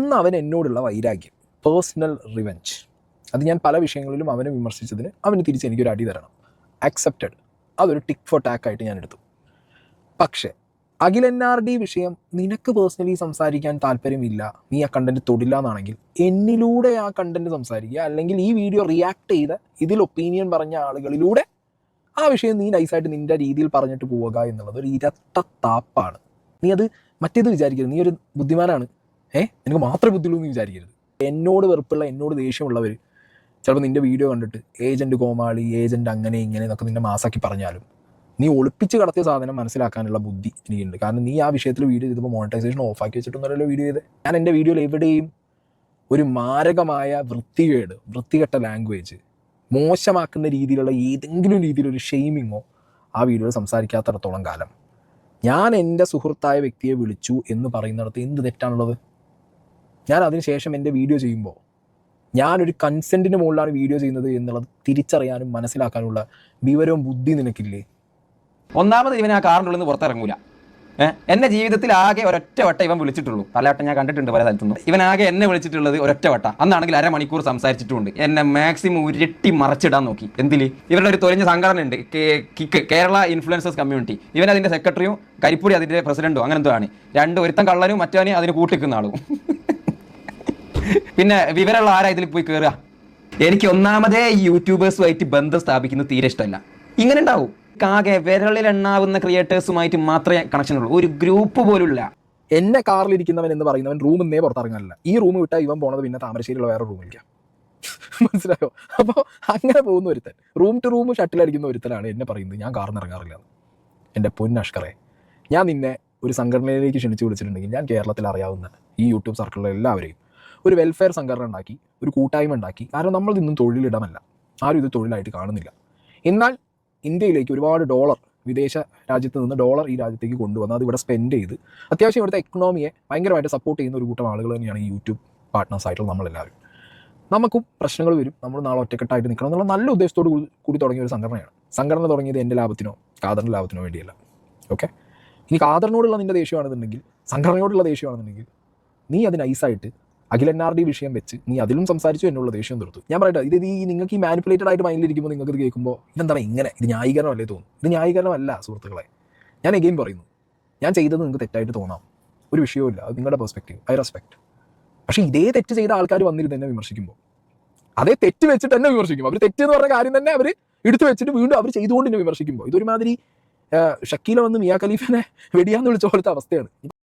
ഒന്ന് അവൻ എന്നോടുള്ള വൈരാഗ്യം, പേഴ്സണൽ റിവെഞ്ച്. അത് ഞാൻ പല വിഷയങ്ങളിലും അവനെ വിമർശിച്ചതിന് അവന് തിരിച്ച് എനിക്കൊരു അടി തരണം. ആക്സെപ്റ്റഡ്. അതൊരു ടിക്ക് ഫോർ ടാക്ക് ആയിട്ട് ഞാൻ എടുത്തു. പക്ഷേ അഖിൽ NRD വിഷയം നിനക്ക് പേഴ്സണലി സംസാരിക്കാൻ താല്പര്യമില്ല, നീ ആ കണ്ടന്റ് തൊടില്ല എന്നാണെങ്കിൽ എന്നിലൂടെ ആ കണ്ടന്റ് സംസാരിക്കുക, അല്ലെങ്കിൽ ഈ വീഡിയോ റിയാക്ട് ചെയ്ത് ഇതിൽ ഒപ്പീനിയൻ പറഞ്ഞ ആളുകളിലൂടെ ആ വിഷയം നീ നൈസായിട്ട് നിൻ്റെ രീതിയിൽ പറഞ്ഞിട്ട് പോവുക എന്നുള്ളത് ഒരു ഇരട്ട താപ്പാണ്. നീ അത് മറ്റേത് വിചാരിക്കരുത്, നീ ഒരു ബുദ്ധിമാനാണ്, നിനക്ക് മാത്രമേ ബുദ്ധിയുള്ളൂ എന്ന് വിചാരിക്കരുത്. എന്നോട് വെറുപ്പുള്ള, എന്നോട് ദേഷ്യമുള്ളവർ ചിലപ്പോൾ നിൻ്റെ വീഡിയോ കണ്ടിട്ട് ഏജൻറ്റ് കോമാളി, ഏജൻറ്റ് അങ്ങനെ ഇങ്ങനെ എന്നൊക്കെ നിന്നെ മാസാക്കി പറഞ്ഞാലും നീ ഒളിപ്പിച്ച് കടത്തിയ സാധനം മനസ്സിലാക്കാനുള്ള ബുദ്ധി എനിക്കുണ്ട്. കാരണം നീ ആ വിഷയത്തിൽ വീഡിയോ ചെയ്തപ്പോൾ മോണിറ്റൈസേഷൻ ഓഫാക്കി വെച്ചിട്ടൊന്നുമല്ലോ വീഡിയോ ചെയ്ത്. ഞാൻ എൻ്റെ വീഡിയോയിൽ എവിടെയും ഒരു മാരകമായ വൃത്തികെട്ട ലാംഗ്വേജ്, മോശമാക്കുന്ന രീതിയിലുള്ള ഏതെങ്കിലും രീതിയിലൊരു ഷെയ്മിങ്ങോ ആ വീഡിയോയിൽ സംസാരിക്കാത്തിടത്തോളം കാലം ഞാൻ എൻ്റെ സുഹൃത്തായ വ്യക്തിയെ വിളിച്ചു എന്ന് പറയുന്നിടത്ത് എന്ത് തെറ്റാണുള്ളത്? ഞാൻ അതിനുശേഷം എൻ്റെ വീഡിയോ ചെയ്യുമ്പോൾ ഞാനൊരു കൺസെൻറ്റിന് മുകളിലാണ് വീഡിയോ ചെയ്യുന്നത് എന്നുള്ളത് തിരിച്ചറിയാനും മനസ്സിലാക്കാനുള്ള വിവരവും ബുദ്ധി നിനക്കില്ലേ? ഒന്നാമത് ഇവൻ ആ കാറിൻ്റെ ഉള്ളിൽ നിന്ന് പുറത്തിറങ്ങൂല. എന്നെ ജീവിതത്തിൽ ആകെ ഒരൊറ്റ വട്ടം ഇവൻ വിളിച്ചിട്ടുള്ളൂ. പലവട്ടം ഞാൻ കണ്ടിട്ടുണ്ട് പല സ്ഥലത്തുനിന്നും. ഇവൻ ആകെ എന്നെ വിളിച്ചിട്ടുള്ളത് ഒരൊറ്റ വട്ടം. അന്നാണെങ്കിൽ അരമണിക്കൂർ സംസാരിച്ചിട്ടുണ്ട്. എന്നെ മാക്സിമം ഉരുട്ടി മറച്ചിടാൻ നോക്കി. എന്തില്? ഇവരുടെ ഒരു തൊലഞ്ഞ സംഘടന ഉണ്ട്, കേരള ഇൻഫ്ലുവൻസേഴ്സ് കമ്മ്യൂണിറ്റി. ഇവൻ അതിൻ്റെ സെക്രട്ടറിയും കരിപ്പൂടി അതിൻ്റെ പ്രസിഡന്റും അങ്ങനെ എന്തോ ആണ്. ഒരുത്തൻ കള്ളനും മറ്റവനെ അതിന് കൂട്ടിക്കുന്ന ആളും. പിന്നെ വിവരമുള്ള ആരാ ഇതിൽ പോയി കയറുക? എനിക്ക് ഒന്നാമതേ ഈ യൂട്യൂബേഴ്സുമായിട്ട് ബന്ധം സ്ഥാപിക്കുന്നത് തീരെ ഇഷ്ടമല്ല. ഇങ്ങനെ ഉണ്ടാവും. ആകെ വിരളിലെണ്ണാവുന്ന ക്രിയേറ്റേഴ്സുമായിട്ട് മാത്രമേ കണക്ഷൻ ഉള്ളൂ, ഒരു ഗ്രൂപ്പ് പോലുമില്ല. എന്നെ കാറിലിരിക്കുന്നവൻ എന്ന് പറയുന്നവൻ റൂമിൽ നിന്നേ പുറത്തിറങ്ങാനില്ല. ഈ റൂം വിട്ടാൽ ഇവൻ പോണത് പിന്നെ താമരശ്ശേരിയുള്ള വേറെ റൂമിലേക്കാം. മനസ്സിലായോ? അപ്പോൾ അങ്ങനെ പോകുന്ന ഒരുത്തൻ, റൂം ടു റൂം ഷട്ടിലടിക്കുന്ന ഒരുത്തനാണ് എന്നെ പറയുന്നത് ഞാൻ കാറിൽ നിന്ന് ഇറങ്ങാറില്ല. എൻ്റെ പൊന്നഷ്കറെ, ഞാൻ നിന്നെ ഒരു സംഘടനയിലേക്ക് ക്ഷണിച്ച് വിളിച്ചിട്ടുണ്ടെങ്കിൽ ഞാൻ കേരളത്തിൽ അറിയാവുന്ന ഈ യൂട്യൂബ് സർക്കിളിലെ എല്ലാവരെയും ഒരു വെൽഫെയർ സംഘടന ഉണ്ടാക്കി, ഒരു കൂട്ടായ്മ ഉണ്ടാക്കി. കാരണം നമ്മൾ ഇന്നും തൊഴിലിടമല്ല, ആരും ഇത് തൊഴിലായിട്ട് കാണുന്നില്ല. എന്നാൽ ഇന്ത്യയിലേക്ക് ഒരുപാട് ഡോളർ, വിദേശ രാജ്യത്ത് നിന്ന് ഡോളർ ഈ രാജ്യത്തേക്ക് കൊണ്ടുവന്ന് അത് ഇവിടെ സ്പെൻഡ് ചെയ്ത് അത്യാവശ്യം ഇവിടുത്തെ എക്കണോമിയെ ഭയങ്കരമായിട്ട് സപ്പോർട്ട് ചെയ്യുന്ന ഒരു കൂട്ടം ആളുകൾ തന്നെയാണ് ഈ യൂട്യൂബ് പാർട്ട്നേഴ്സ് ആയിട്ടുള്ള നമ്മളെല്ലാവരും. നമുക്കും പ്രശ്നങ്ങൾ വരും, നമ്മൾ നാളെ ഒറ്റക്കെട്ടായിട്ട് നിൽക്കണം എന്നുള്ള നല്ല ഉദ്ദേശത്തോട് കൂടി തുടങ്ങിയ ഒരു സംഘടനയാണ്. സംഘടന തുടങ്ങിയത് എൻ്റെ ലാഭത്തിനോ ഖാദറിൻ്റെ ലാഭത്തിനോ വേണ്ടിയല്ല. ഓക്കെ, ഇനി ഖാദറിനോടുള്ള നിൻ്റെ ദേഷ്യമാണെന്നുണ്ടെങ്കിൽ, സംഘടനയോടുള്ള ദേഷ്യമാണെന്നുണ്ടെങ്കിൽ, നീ അത് നൈസായിട്ട് അഖിൽ NRD വിഷയം വെച്ച് നീ അതിലും സംസാരിച്ചു, എന്നുള്ള ദേഷ്യം തീർത്തു. ഞാൻ പറയട്ടെ, ഇത് നിങ്ങൾക്ക് ഈ മാനിപ്പുലേറ്റഡ് ആയിട്ട് മൈൻഡിലിരിക്കുമ്പോൾ നിങ്ങൾക്ക് ഇത് കേൾക്കുമ്പോൾ ഇതെന്താ ഇങ്ങനെ, ഇത് ന്യായീകരണമല്ലേ തോന്നും? ഇത് ന്യായീകരണമല്ല സുഹൃത്തുക്കളെ. ഞാൻ എഗെയിൻ പറയുന്നു, ഞാൻ ചെയ്തത് നിങ്ങൾക്ക് തെറ്റായിട്ട് തോന്നാം, ഒരു വിഷയവുമില്ല, അത് നിങ്ങളുടെ പെർസ്പെക്റ്റീവ്, ഐ റെസ്പെക്ട്. പക്ഷേ ഇതേ തെറ്റ് ചെയ്ത ആൾക്കാർ വന്നിരുന്ന് എന്നെ വിമർശിക്കുമ്പോൾ, അതേ തെറ്റ് വെച്ചിട്ട് തന്നെ വിമർശിക്കും. അവർ തെറ്റ് എന്ന് പറഞ്ഞ കാര്യം തന്നെ അവർ എടുത്തു വെച്ചിട്ട് വീണ്ടും അവർ ചെയ്തുകൊണ്ട് തന്നെ വിമർശിക്കുമ്പോൾ ഇതൊരുമാതിരി ഷക്കീല വന്ന് മിയാ ഖലീഫിനെ വെടിയാന്ന് വിളിച്ച പോലത്തെ അവസ്ഥയാണ്.